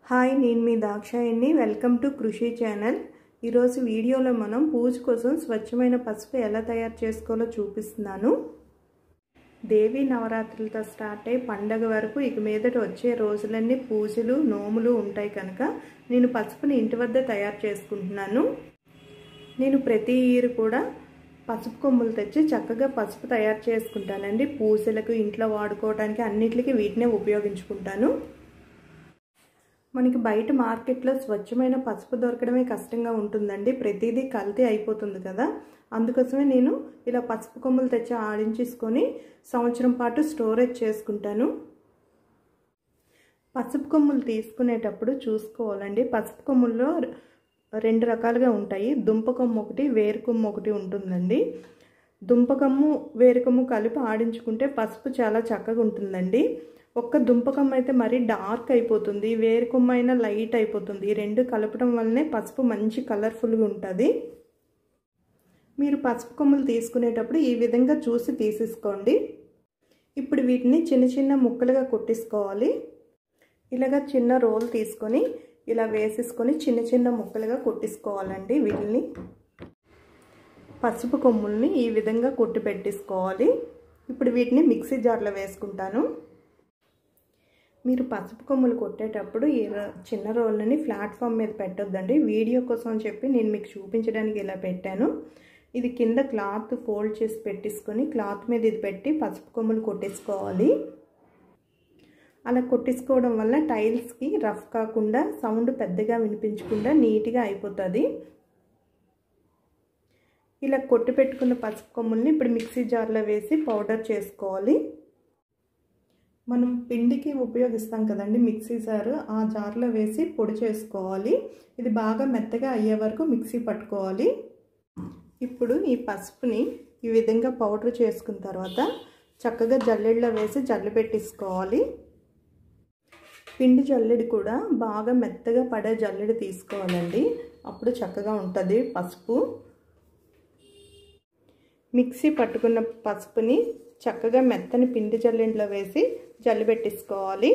Hi, నేను మీ Dakshayani. Welcome to కృషి channel. ఈరోజు వీడియోలో మనం పూజ కోసం స్వచ్ఛమైన పసుపు ఎలా తయారు చేసుకోవాలో చూపిస్తున్నాను. దేవి నవరాత్రులతో స్టార్ట్ అయ్యి పండగ వరకు ఇక మీదట వచ్చే రోజులన్నీ పూజలు నోములు ఉంటాయి కనుక నేను పసుపుని ఇంటి వద్ద తయారు చేసుకుంటున్నాను. నేను ప్రతి ఇయర్ కూడా పసుపు కొమ్ములు తెచ్చి చక్కగా పసుపు తయారు చేసుకుంటానండి. పూజలకు ఇంట్లో వాడుకోవడానికి అన్నిటికీ వీటినే ఉపయోగించుకుంటాను. మనకి బయట మార్కెట్లో స్వచ్ఛమైన పసుపు దొరకడమే కష్టంగా ఉంటుందండి. ప్రతిదీ కల్తీ అయిపోతుంది కదా. అందుకోసమే నేను ఇలా పసుపు కొమ్ములు తెచ్చి ఆడించేసుకొని సంవత్సరం పాటు స్టోరేజ్ చేసుకుంటాను. పసుపు కొమ్ములు తీసుకునేటప్పుడు చూసుకోవాలండి. పసుపు కొమ్ముల్లో రెండు రకాలుగా ఉంటాయి. దుంప కొమ్ము ఒకటి, వేరు కొమ్ము ఒకటి ఉంటుందండి. దుంప కొమ్ము వేరు కొమ్ము కలిపి ఆడించుకుంటే పసుపు చాలా చక్కగా ఉంటుందండి. ఒక్క దుంప కొమ్మ అయితే మరీ డార్క్ అయిపోతుంది, వేరు కొమ్మ అయినా లైట్ అయిపోతుంది. ఈ రెండు కలపడం వల్లనే పసుపు మంచి కలర్ఫుల్గా ఉంటుంది. మీరు పసుపు కొమ్ములు తీసుకునేటప్పుడు ఈ విధంగా చూసి తీసేసుకోండి. ఇప్పుడు వీటిని చిన్న చిన్న ముక్కలుగా కొట్టేసుకోవాలి. ఇలాగా చిన్న రోల్ తీసుకొని ఇలా వేసేసుకొని చిన్న చిన్న ముక్కలుగా కొట్టేసుకోవాలండి. వీటిని పసుపు కొమ్ముల్ని ఈ విధంగా కొట్టి పెట్టేసుకోవాలి. ఇప్పుడు వీటిని మిక్సీ జార్లో వేసుకుంటాను. మీరు పసుపు కొమ్ములు కొట్టేటప్పుడు ఈ చిన్న రోళ్ళని ప్లాట్ఫామ్ మీద పెట్టొద్దండి. వీడియో కోసం అని చెప్పి నేను మీకు చూపించడానికి ఇలా పెట్టాను. ఇది కింద క్లాత్ ఫోల్డ్ చేసి పెట్టేసుకొని క్లాత్ మీద ఇది పెట్టి పసుపు కొమ్ములు కొట్టేసుకోవాలి. అలా కొట్టేసుకోవడం వల్ల టైల్స్కి రఫ్ కాకుండా సౌండ్ పెద్దగా వినిపించకుండా నీట్గా అయిపోతుంది. ఇలా కొట్టి పెట్టుకున్న పసుపు కొమ్ముల్ని ఇప్పుడు మిక్సీ జార్లో వేసి పౌడర్ చేసుకోవాలి. మనం పిండికి ఉపయోగిస్తాం కదండి మిక్సీ జార్, ఆ జార్లో వేసి పొడి చేసుకోవాలి. ఇది బాగా మెత్తగా అయ్యే వరకు మిక్సీ పట్టుకోవాలి. ఇప్పుడు ఈ పసుపుని ఈ విధంగా పౌడర్ చేసుకున్న తర్వాత చక్కగా జల్లెడలో వేసి జల్లి పెట్టేసుకోవాలి. పిండి జల్లెడి కూడా బాగా మెత్తగా పడే జల్లెడి తీసుకోవాలండి. అప్పుడు చక్కగా ఉంటుంది పసుపు. మిక్సీ పట్టుకున్న పసుపుని చక్కగా మెత్తని పిండి జల్లెడలో వేసి జల్లి పెట్టేసుకోవాలి.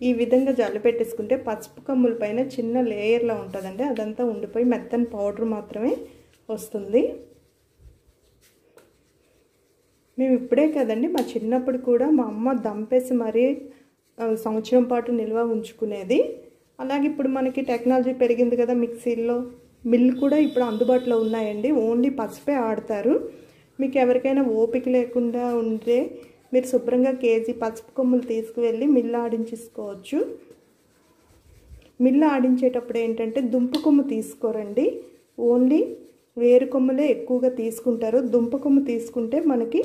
ఈ విధంగా జల్లి పెట్టేసుకుంటే పసుపు కొమ్ముల పైన చిన్న లేయర్లో ఉంటుందండి. అదంతా ఉండిపోయి మెత్తని పౌడర్ మాత్రమే వస్తుంది. మేము ఇప్పుడే కదండి, మా చిన్నప్పుడు కూడా మా అమ్మ దంపేసి మరీ సంవత్సరం పాటు నిల్వ ఉంచుకునేది. అలాగే ఇప్పుడు మనకి టెక్నాలజీ పెరిగింది కదా, మిక్సీల్లో మిల్లు కూడా ఇప్పుడు అందుబాటులో ఉన్నాయండి. ఓన్లీ పసుపే ఆడతారు. మీకు ఎవరికైనా ఓపిక లేకుండా ఉంటే మీరు శుభ్రంగా కేజీ పసుపు కొమ్ములు తీసుకువెళ్ళి మిల్లు ఆడించేసుకోవచ్చు. మిల్లు ఆడించేటప్పుడు ఏంటంటే దుంప కొమ్ము తీసుకోరండి, ఓన్లీ వేరు కొమ్ములే ఎక్కువగా తీసుకుంటారు. దుంప కొమ్ము తీసుకుంటే మనకి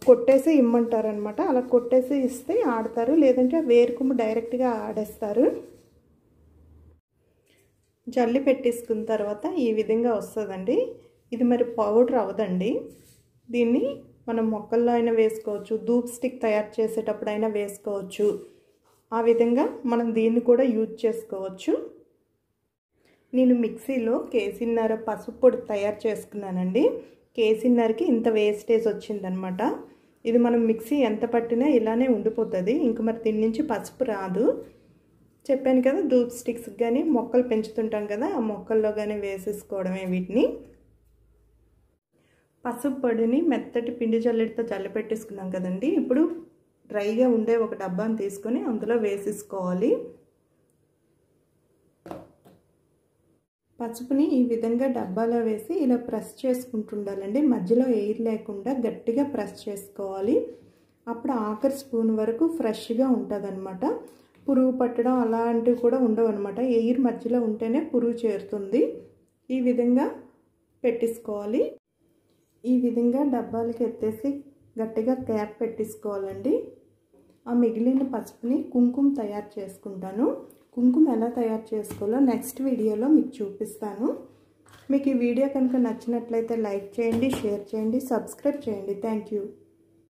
కొట్టేసి ఇమ్మంటారనమాట. అలా కొట్టేసి ఇస్తే ఆడతారు, లేదంటే వేరు కొమ్ము డైరెక్ట్గా ఆడేస్తారు. జల్లి పెట్టేసుకున్న తర్వాత ఈ విధంగా వస్తుందండి. ఇది మరి పౌడర్ అవ్వదండి. దీన్ని మనం మొక్కల్లో అయినా వేసుకోవచ్చు, ధూప్ స్టిక్ తయారు చేసేటప్పుడు అయినా వేసుకోవచ్చు. ఆ విధంగా మనం దీన్ని కూడా యూజ్ చేసుకోవచ్చు. నేను మిక్సీలో కేజీన్నర పసుపు పొడి తయారు చేసుకున్నానండి. కేజీన్నరకి ఇంత వేస్టేజ్ వచ్చిందనమాట. ఇది మనం మిక్సీ ఎంత పట్టినా ఇలానే ఉండిపోతుంది. ఇంక మరి దీని నుంచి పసుపు రాదు. చెప్పాను కదా, ధూప్ స్టిక్స్ కానీ మొక్కలు పెంచుతుంటాం కదా, ఆ మొక్కల్లో కానీ వేసేసుకోవడమే వీటిని. పసుపు పొడిని మెత్తటి పిండి జల్లెడతో జల్లి పెట్టేసుకున్నాం కదండి. ఇప్పుడు డ్రైగా ఉండే ఒక డబ్బాని తీసుకొని అందులో వేసేసుకోవాలి. పసుపుని ఈ విధంగా డబ్బాలో వేసి ఇలా ప్రెస్ చేసుకుంటుండాలండి. మధ్యలో ఎయిర్ లేకుండా గట్టిగా ప్రెస్ చేసుకోవాలి. అప్పుడు ఆఖరి స్పూన్ వరకు ఫ్రెష్గా ఉంటుందన్నమాట. పురుగు పట్టడం అలాంటివి కూడా ఉండవు అనమాట. ఎయిర్ మధ్యలో ఉంటేనే పురుగు చేరుతుంది. ఈ విధంగా పెట్టేసుకోవాలి. ఈ విధంగా డబ్బాలకి ఎత్తేసి గట్టిగా క్యాప్ పెట్టేసుకోవాలండి. ఆ మిగిలిన పసుపుని కుంకుమ తయారు చేసుకుంటాను. కుంకుమ ఎలా తయారు చేసుకోవాలో నెక్స్ట్ వీడియోలో మీకు చూపిస్తాను. మీకు ఈ వీడియో కనుక నచ్చినట్లయితే లైక్ చేయండి, షేర్ చేయండి, సబ్స్క్రైబ్ చేయండి. Thank you.